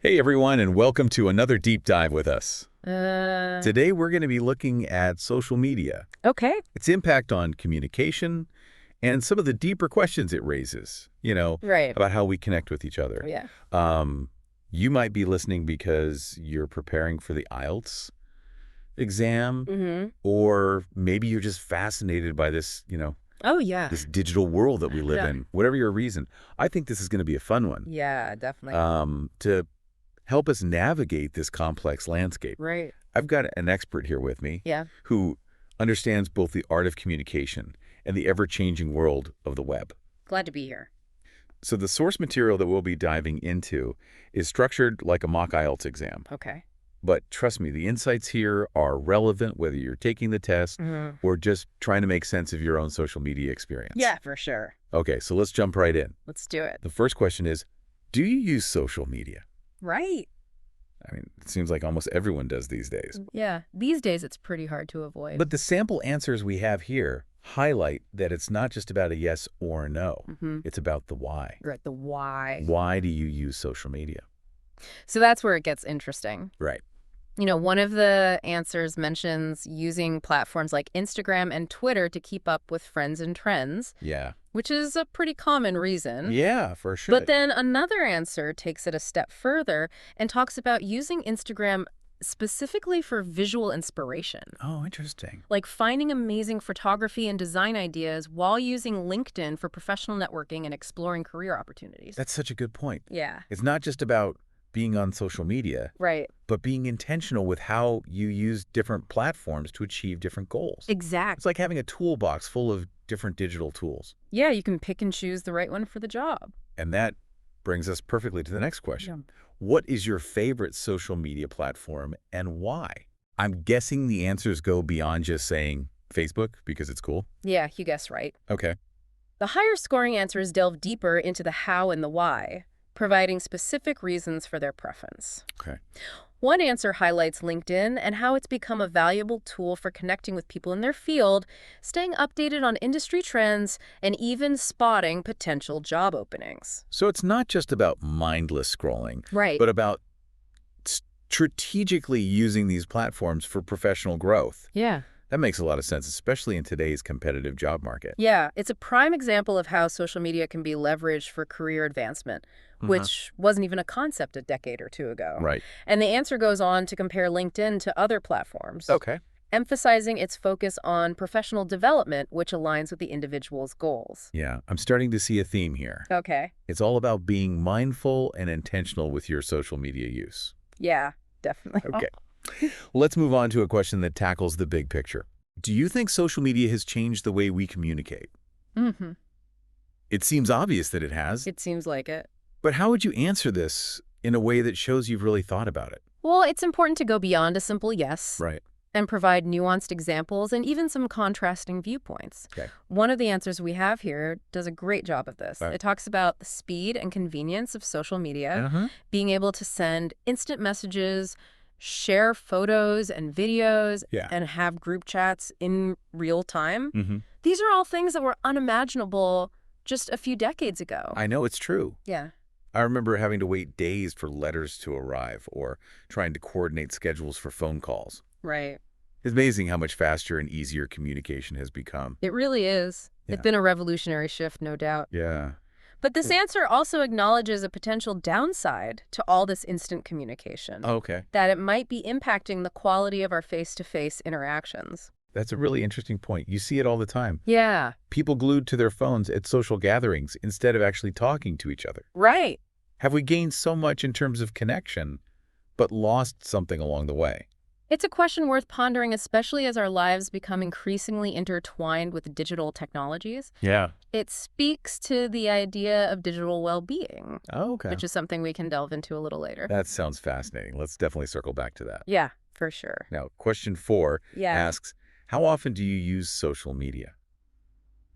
Hey everyone, and welcome to another deep dive with us. Today we're going to be looking at social media, Okay. its impact on communication, and some of the deeper questions it raises, Right. about how we connect with each other. Yeah. Um, you might be listening because you're preparing for the IELTS exam, Mm-hmm. or maybe you're just fascinated by this, Oh, yeah. this digital world that we live Yeah. in. Whatever your reason, I think this is going to be a fun one. Yeah, definitely. To help us navigate this complex landscape. Right. I've got an expert here with me Yeah. who understands both the art of communication and the ever-changing world of the web. Glad to be here. So the source material that we'll be diving into is structured like a mock IELTS exam. Okay. But trust me, the insights here are relevant whether you're taking the test Mm-hmm. or just trying to make sense of your own social media experience. Yeah, for sure. Okay, so let's jump right in. Let's do it. The first question is, do you use social media? Right. I mean, it seems like almost everyone does these days. Yeah. These days, it's pretty hard to avoid. But the sample answers we have here highlight that it's not just about a yes or a no. Mm-hmm. It's about the why. Right. The why. Why do you use social media? So that's where it gets interesting. Right. One of the answers mentions using platforms like Instagram and Twitter to keep up with friends and trends, Yeah. which is a pretty common reason. Yeah, for sure. But then another answer takes it a step further and talks about using Instagram specifically for visual inspiration, Oh, interesting. like finding amazing photography and design ideas while using LinkedIn for professional networking and exploring career opportunities. That's such a good point. Yeah, It's not just about being on social media, right. but being intentional with how you use different platforms to achieve different goals. Exact. It's like having a toolbox full of different digital tools. Yeah, you can pick and choose the right one for the job. And that brings us perfectly to the next question. Yeah. What is your favorite social media platform and why? I'm guessing the answers go beyond just saying Facebook because it's cool. Yeah, you guessed right. Okay. The higher scoring answers delve deeper into the how and the why, providing specific reasons for their preference. Okay. One answer highlights LinkedIn and how it's become a valuable tool for connecting with people in their field, staying updated on industry trends, and even spotting potential job openings. So it's not just about mindless scrolling, Right. but about strategically using these platforms for professional growth. Yeah. That makes a lot of sense, especially in today's competitive job market. Yeah, it's a prime example of how social media can be leveraged for career advancement, which wasn't even a concept a decade or two ago. Right. And the answer goes on to compare LinkedIn to other platforms, Okay. emphasizing its focus on professional development, which aligns with the individual's goals. Yeah, I'm starting to see a theme here. Okay. It's all about being mindful and intentional with your social media use. Yeah, definitely. Okay. Let's move on to a question that tackles the big picture. Do you think social media has changed the way we communicate? Mm-hmm. It seems obvious that it has, It seems like it. but how would you answer this in a way that shows you've really thought about it? Well, it's important to go beyond a simple yes Right. and provide nuanced examples and even some contrasting viewpoints. Okay. One of the answers we have here does a great job of this. Right. It talks about the speed and convenience of social media, Uh-huh. being able to send instant messages, share photos and videos, Yeah. and have group chats in real time. Mm-hmm. These are all things that were unimaginable just a few decades ago. I know it's true. Yeah. I remember having to wait days for letters to arrive or trying to coordinate schedules for phone calls. Right. It's amazing how much faster and easier communication has become. It really is. Yeah. It's been a revolutionary shift, no doubt. Yeah. But this answer also acknowledges a potential downside to all this instant communication, Okay. that it might be impacting the quality of our face-to-face interactions. That's a really interesting point. You see it all the time. Yeah. People glued to their phones at social gatherings instead of actually talking to each other. Right. Have we gained so much in terms of connection, but lost something along the way? It's a question worth pondering, especially as our lives become increasingly intertwined with digital technologies. Yeah. It speaks to the idea of digital well-being, Oh, okay. which is something we can delve into a little later. That sounds fascinating. Let's definitely circle back to that. Yeah, for sure. Now, question 4 Yeah. asks, how often do you use social media?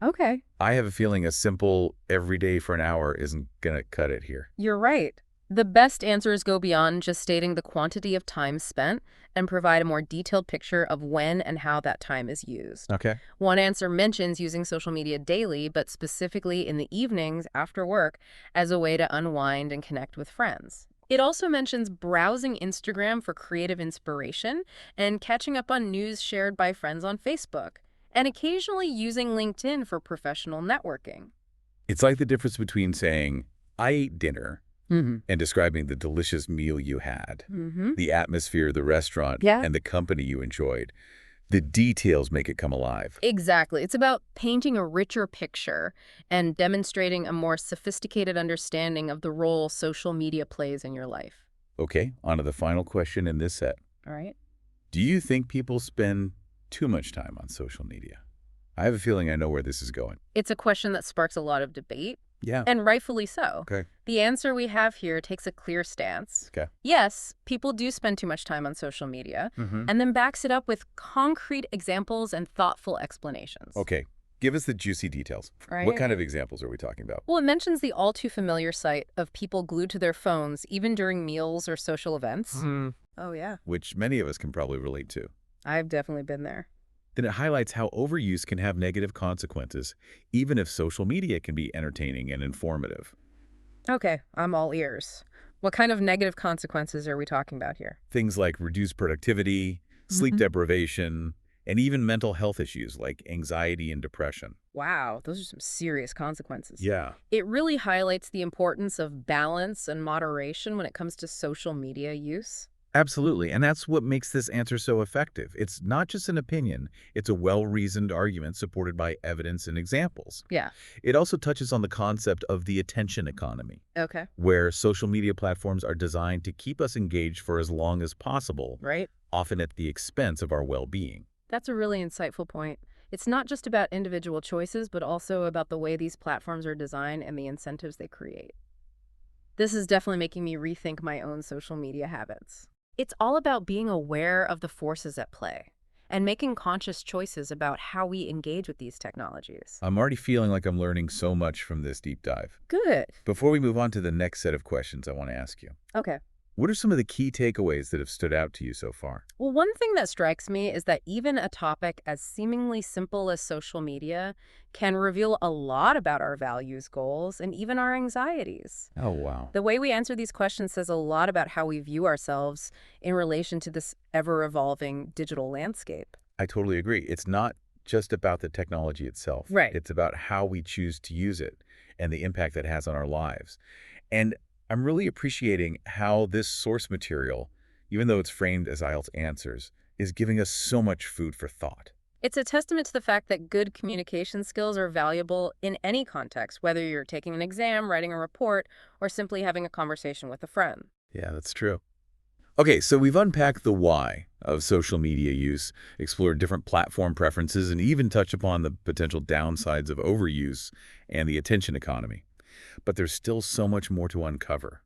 Okay. I have a feeling a simple every day for an hour isn't going to cut it here. You're right. The best answers go beyond just stating the quantity of time spent and provide a more detailed picture of when and how that time is used. Okay. One answer mentions using social media daily, but specifically in the evenings after work as a way to unwind and connect with friends. It also mentions browsing Instagram for creative inspiration and catching up on news shared by friends on Facebook, and occasionally using LinkedIn for professional networking. It's like the difference between saying, I ate dinner, Mm-hmm. and describing the delicious meal you had, Mm-hmm. the atmosphere of the restaurant, Yeah. and the company you enjoyed. The details make it come alive. Exactly. It's about painting a richer picture and demonstrating a more sophisticated understanding of the role social media plays in your life. Okay, on to the final question in this set. All right. Do you think people spend too much time on social media? I have a feeling I know where this is going. It's a question that sparks a lot of debate, Yeah. and rightfully so. Okay. The answer we have here takes a clear stance. Okay. Yes, people do spend too much time on social media, Mm-hmm. and then backs it up with concrete examples and thoughtful explanations. Okay. Give us the juicy details. Right. What kind of examples are we talking about? Well, it mentions the all too familiar sight of people glued to their phones, even during meals or social events. Oh, yeah. Which many of us can probably relate to. I've definitely been there. Then it highlights how overuse can have negative consequences, even if social media can be entertaining and informative. Okay, I'm all ears. What kind of negative consequences are we talking about here? Things like reduced productivity, sleep Mhm. deprivation, and even mental health issues like anxiety and depression. Wow, those are some serious consequences. Yeah. It really highlights the importance of balance and moderation when it comes to social media use. Absolutely, and that's what makes this answer so effective. It's not just an opinion, it's a well-reasoned argument supported by evidence and examples. Yeah. It also touches on the concept of the attention economy, Okay. where social media platforms are designed to keep us engaged for as long as possible, Right? often at the expense of our well-being. That's a really insightful point. It's not just about individual choices, but also about the way these platforms are designed and the incentives they create. This is definitely making me rethink my own social media habits. It's all about being aware of the forces at play and making conscious choices about how we engage with these technologies. I'm already feeling like I'm learning so much from this deep dive. Good. Before we move on to the next set of questions, I want to ask you, Okay. what are some of the key takeaways that have stood out to you so far? Well, one thing that strikes me is that even a topic as seemingly simple as social media can reveal a lot about our values, goals, and even our anxieties. Oh, wow. The way we answer these questions says a lot about how we view ourselves in relation to this ever-evolving digital landscape. I totally agree. It's not just about the technology itself. Right. It's about how we choose to use it and the impact that has on our lives. And I'm really appreciating how this source material, even though it's framed as IELTS answers, is giving us so much food for thought. It's a testament to the fact that good communication skills are valuable in any context, whether you're taking an exam, writing a report, or simply having a conversation with a friend. Yeah, that's true. Okay, so we've unpacked the why of social media use, explored different platform preferences, and even touched upon the potential downsides of overuse and the attention economy. But there's still so much more to uncover.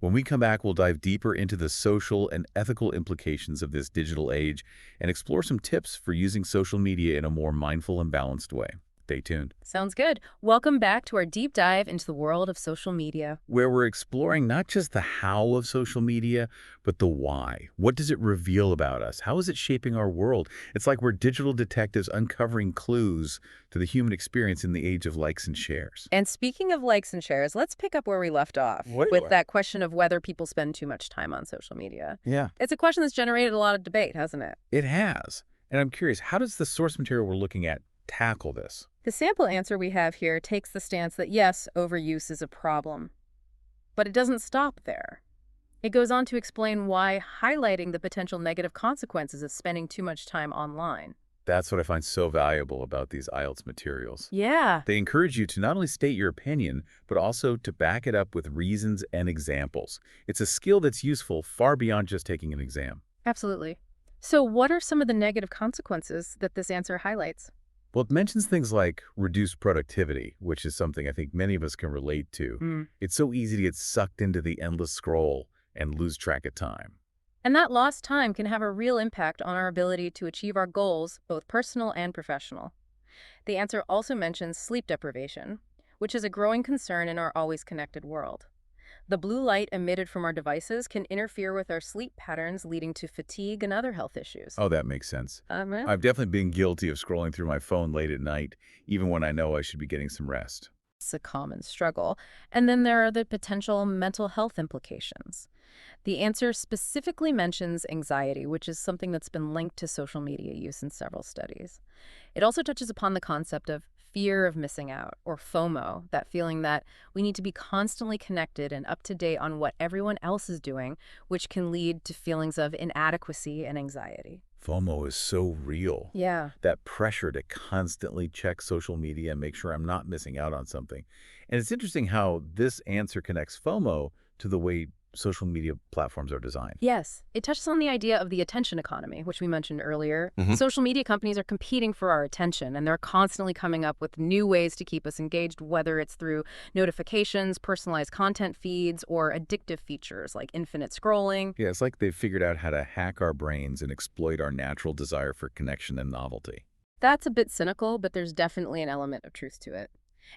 When we come back, we'll dive deeper into the social and ethical implications of this digital age and explore some tips for using social media in a more mindful and balanced way. Stay tuned. Sounds good. Welcome back to our deep dive into the world of social media. Where we're exploring not just the how of social media, but the why. What does it reveal about us? How is it shaping our world? It's like we're digital detectives uncovering clues to the human experience in the age of likes and shares. And speaking of likes and shares, let's pick up where we left off with that question of whether people spend too much time on social media. Yeah, It's a question that's generated a lot of debate, hasn't it? it has. And I'm curious, how does the source material we're looking at tackle this? The sample answer we have here takes the stance that yes, overuse is a problem. But it doesn't stop there. It goes on to explain why highlighting the potential negative consequences of spending too much time online. That's what I find so valuable about these IELTS materials. Yeah. They encourage you to not only state your opinion, but also to back it up with reasons and examples. It's a skill that's useful far beyond just taking an exam. Absolutely. So what are some of the negative consequences that this answer highlights? Well, it mentions things like reduced productivity, which is something I think many of us can relate to. It's so easy to get sucked into the endless scroll and lose track of time. And that lost time can have a real impact on our ability to achieve our goals, both personal and professional. The answer also mentions sleep deprivation, which is a growing concern in our always connected world. The blue light emitted from our devices can interfere with our sleep patterns, leading to fatigue and other health issues. Oh, that makes sense. Yeah. I've definitely been guilty of scrolling through my phone late at night, even when I know I should be getting some rest. a common struggle. And then there are the potential mental health implications. The answer specifically mentions anxiety, which is something that's been linked to social media use in several studies. It also touches upon the concept of fear of missing out, or FOMO, that feeling that we need to be constantly connected and up to date on what everyone else is doing, which can lead to feelings of inadequacy and anxiety. FOMO is so real. Yeah. That pressure to constantly check social media and make sure I'm not missing out on something. And it's interesting how this answer connects FOMO to the way social media platforms are designed. Yes, it touches on the idea of the attention economy, which we mentioned earlier. Hmm. Social media companies are competing for our attention, and they're constantly coming up with new ways to keep us engaged, whether it's through notifications, personalized content feeds, or addictive features like infinite scrolling. Yeah, it's like they've figured out how to hack our brains and exploit our natural desire for connection and novelty. That's a bit cynical, but there's definitely an element of truth to it.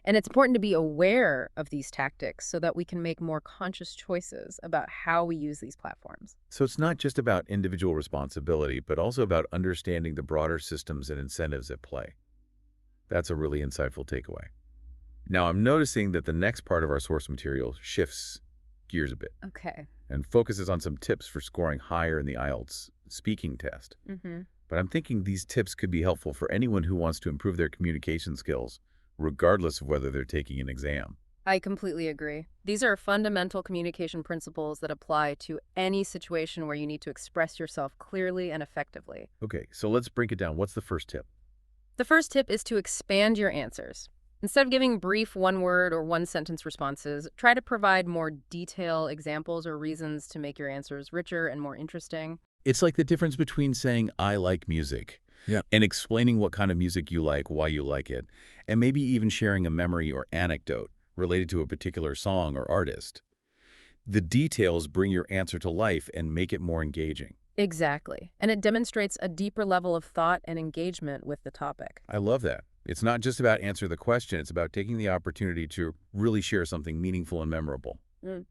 And it's important to be aware of these tactics so that we can make more conscious choices about how we use these platforms. So it's not just about individual responsibility, but also about understanding the broader systems and incentives at play. That's a really insightful takeaway. Now, I'm noticing that the next part of our source material shifts gears a bit Okay. and focuses on some tips for scoring higher in the IELTS speaking test. Mm-hmm. But I'm thinking these tips could be helpful for anyone who wants to improve their communication skills, regardless of whether they're taking an exam. I completely agree. These are fundamental communication principles that apply to any situation where you need to express yourself clearly and effectively. Okay, so let's break it down. What's the first tip? The first tip is to expand your answers. Instead of giving brief one-word or one-sentence responses, try to provide more detailed examples or reasons to make your answers richer and more interesting. It's like the difference between saying, I like music, and explaining what kind of music you like, why you like it, and maybe even sharing a memory or anecdote related to a particular song or artist. The details bring your answer to life and make it more engaging. Exactly. And it demonstrates a deeper level of thought and engagement with the topic. I love that. It's not just about answering the question, it's about taking the opportunity to really share something meaningful and memorable. Mm.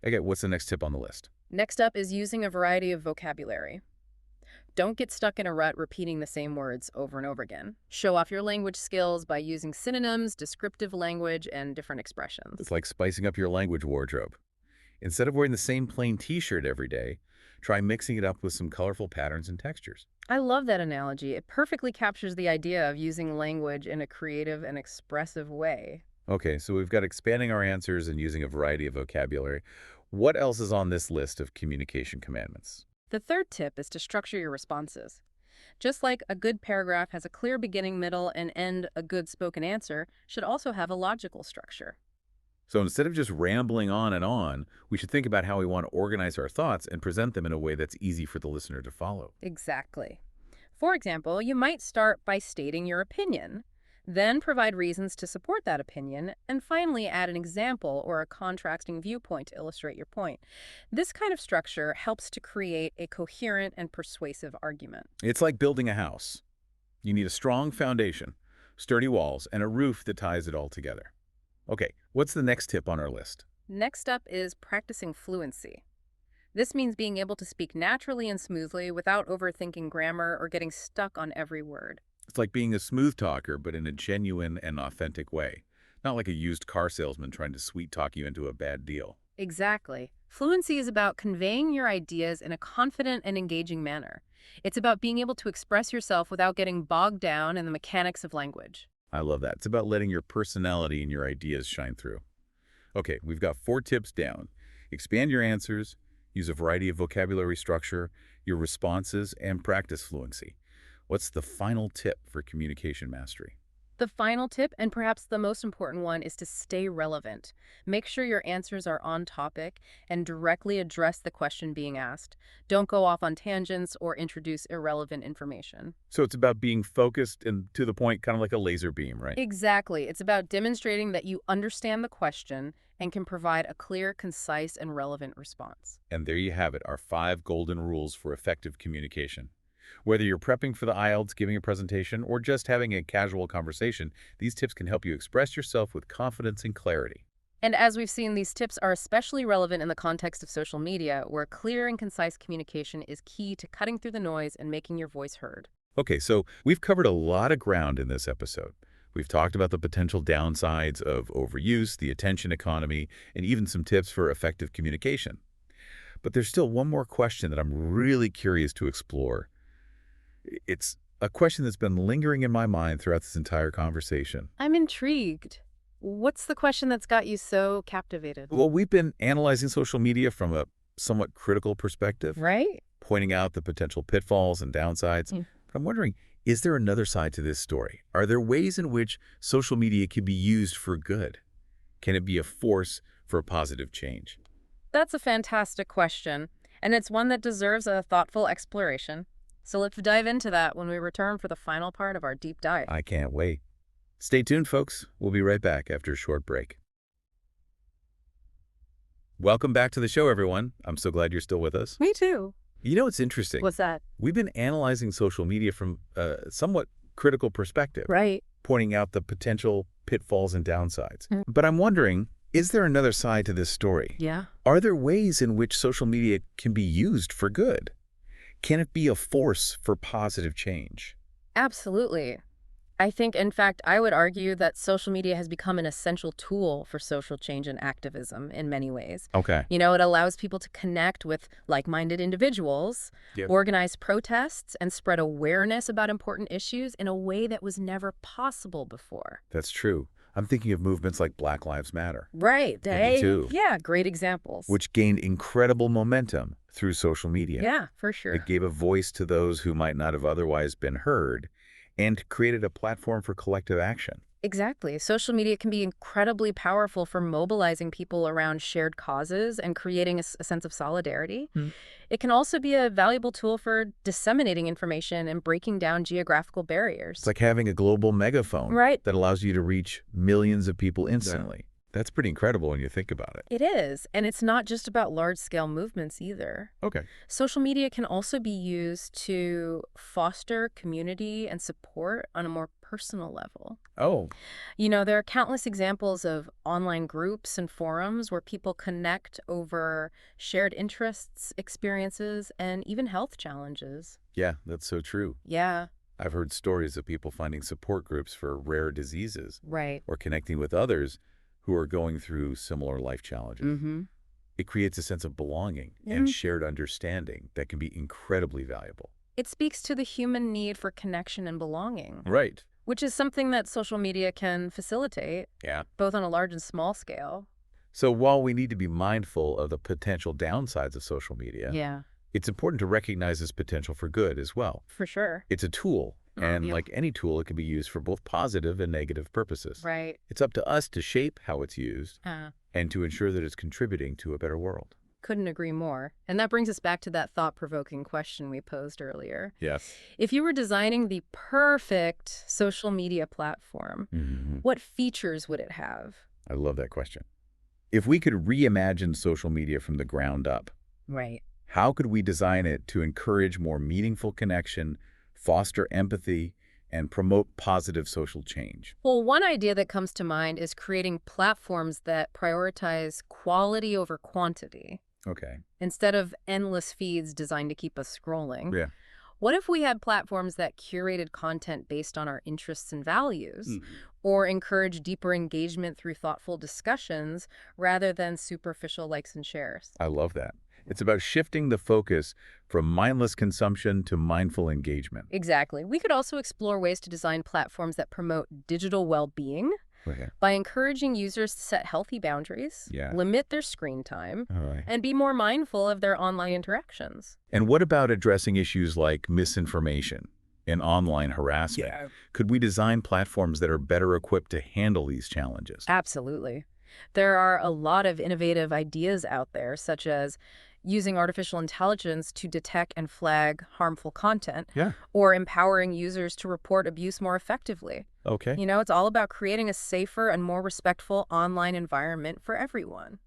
Okay, what's the next tip on the list? Next up is using a variety of vocabulary. Don't get stuck in a rut repeating the same words over and over again. Show off your language skills by using synonyms, descriptive language, and different expressions. It's like spicing up your language wardrobe. Instead of wearing the same plain t-shirt every day, try mixing it up with some colorful patterns and textures. I love that analogy. It perfectly captures the idea of using language in a creative and expressive way. Okay, so we've got expanding our answers and using a variety of vocabulary. What else is on this list of communication commandments? The third tip is to structure your responses. Just like a good paragraph has a clear beginning, middle, and end, a good spoken answer should also have a logical structure. So instead of just rambling on, we should think about how we want to organize our thoughts and present them in a way that's easy for the listener to follow. Exactly. For example, you might start by stating your opinion, then provide reasons to support that opinion, and finally add an example or a contrasting viewpoint to illustrate your point. This kind of structure helps to create a coherent and persuasive argument. It's like building a house. You need a strong foundation, sturdy walls, and a roof that ties it all together. Okay, what's the next tip on our list? Next up is practicing fluency. This means being able to speak naturally and smoothly without overthinking grammar or getting stuck on every word. It's like being a smooth talker, but in a genuine and authentic way. Not like a used car salesman trying to sweet talk you into a bad deal. Exactly. Fluency is about conveying your ideas in a confident and engaging manner. It's about being able to express yourself without getting bogged down in the mechanics of language. I love that. It's about letting your personality and your ideas shine through. Okay, we've got 4 tips down. Expand your answers, use a variety of vocabulary structure, your responses, and practice fluency. What's the final tip for communication mastery? The final tip, and perhaps the most important one, is to stay relevant. Make sure your answers are on topic and directly address the question being asked. Don't go off on tangents or introduce irrelevant information. So it's about being focused and to the point, kind of like a laser beam, right? Exactly. It's about demonstrating that you understand the question and can provide a clear, concise, and relevant response. And there you have it, our 5 golden rules for effective communication. Whether you're prepping for the IELTS, giving a presentation, or just having a casual conversation, these tips can help you express yourself with confidence and clarity. And as we've seen, these tips are especially relevant in the context of social media, where clear and concise communication is key to cutting through the noise and making your voice heard. Okay, so we've covered a lot of ground in this episode. We've talked about the potential downsides of overuse, the attention economy, and even some tips for effective communication. But there's still one more question that I'm really curious to explore. It's a question that's been lingering in my mind throughout this entire conversation. I'm intrigued. What's the question that's got you so captivated? Well, we've been analyzing social media from a somewhat critical perspective, Right? pointing out the potential pitfalls and downsides. Mm. But I'm wondering, is there another side to this story? Are there ways in which social media can be used for good? Can it be a force for positive change? That's a fantastic question, and it's one that deserves a thoughtful exploration. So let's dive into that when we return for the final part of our deep dive. I can't wait. Stay tuned, folks. We'll be right back after a short break. Welcome back to the show, everyone. I'm so glad you're still with us. Me too. You know, it's interesting. What's that? We've been analyzing social media from a somewhat critical perspective, Right. pointing out the potential pitfalls and downsides. Mm. But I'm wondering, is there another side to this story? Yeah. Are there ways in which social media can be used for good? Can it be a force for positive change? Absolutely. I think, in fact, I would argue that social media has become an essential tool for social change and activism in many ways. Okay. You know, it allows people to connect with like-minded individuals, Yep. organize protests, and spread awareness about important issues in a way that was never possible before. That's true. I'm thinking of movements like Black Lives Matter, Right. Me too. Yeah, great examples. which gained incredible momentum through social media. Yeah, for sure. It gave a voice to those who might not have otherwise been heard and created a platform for collective action. Exactly. Social media can be incredibly powerful for mobilizing people around shared causes and creating a sense of solidarity. Hmm. It can also be a valuable tool for disseminating information and breaking down geographical barriers. It's like having a global megaphone Right. that allows you to reach millions of people instantly. That's pretty incredible when you think about it. It is. And it's not just about large-scale movements either. Okay. Social media can also be used to foster community and support on a more personal level. Oh, You know, there are countless examples of online groups and forums where people connect over shared interests, experiences, and even health challenges. yeah, that's so true. Yeah, I've heard stories of people finding support groups for rare diseases right. or connecting with others who are going through similar life challenges. Mm-hmm. It creates a sense of belonging Yeah. and shared understanding that can be incredibly valuable. It speaks to the human need for connection and belonging, Right. which is something that social media can facilitate, Yeah. both on a large and small scale. So while we need to be mindful of the potential downsides of social media, Yeah, it's important to recognize its potential for good as well. for sure. It's a tool, and Yeah. like any tool, it can be used for both positive and negative purposes. Right. It's up to us to shape how it's used Uh, and to ensure that it's contributing to a better world. couldn't agree more. And that brings us back to that thought-provoking question we posed earlier. Yes. If you were designing the perfect social media platform, what features would it have? I love that question. If we could reimagine social media from the ground up, Right. how could we design it to encourage more meaningful connection, foster empathy, and promote positive social change? Well, one idea that comes to mind is creating platforms that prioritize quality over quantity Okay. instead of endless feeds designed to keep us scrolling. Yeah. What if we had platforms that curated content based on our interests and values, Mhm. or encourage deeper engagement through thoughtful discussions rather than superficial likes and shares? I love that. It's about shifting the focus from mindless consumption to mindful engagement. Exactly. We could also explore ways to design platforms that promote digital well-being Okay. by encouraging users to set healthy boundaries, Yeah. limit their screen time, All right. and be more mindful of their online interactions. And what about addressing issues like misinformation and online harassment? Could we design platforms that are better equipped to handle these challenges? Absolutely. There are a lot of innovative ideas out there, such as using artificial intelligence to detect and flag harmful content, Yeah. or empowering users to report abuse more effectively. Okay. You know, it's all about creating a safer and more respectful online environment for everyone.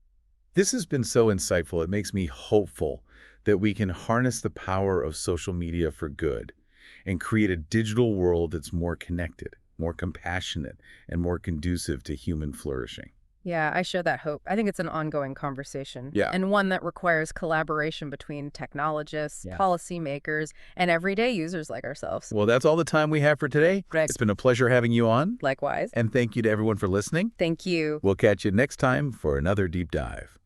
This has been so insightful. It makes me hopeful that we can harness the power of social media for good and create a digital world that's more connected, more compassionate, and more conducive to human flourishing. Yeah, I share that hope. I think it's an ongoing conversation Yeah. and one that requires collaboration between technologists, Yeah. policymakers, and everyday users like ourselves. Well, that's all the time we have for today. Greg, It's been a pleasure having you on. likewise. And thank you to everyone for listening. Thank you. We'll catch you next time for another deep dive.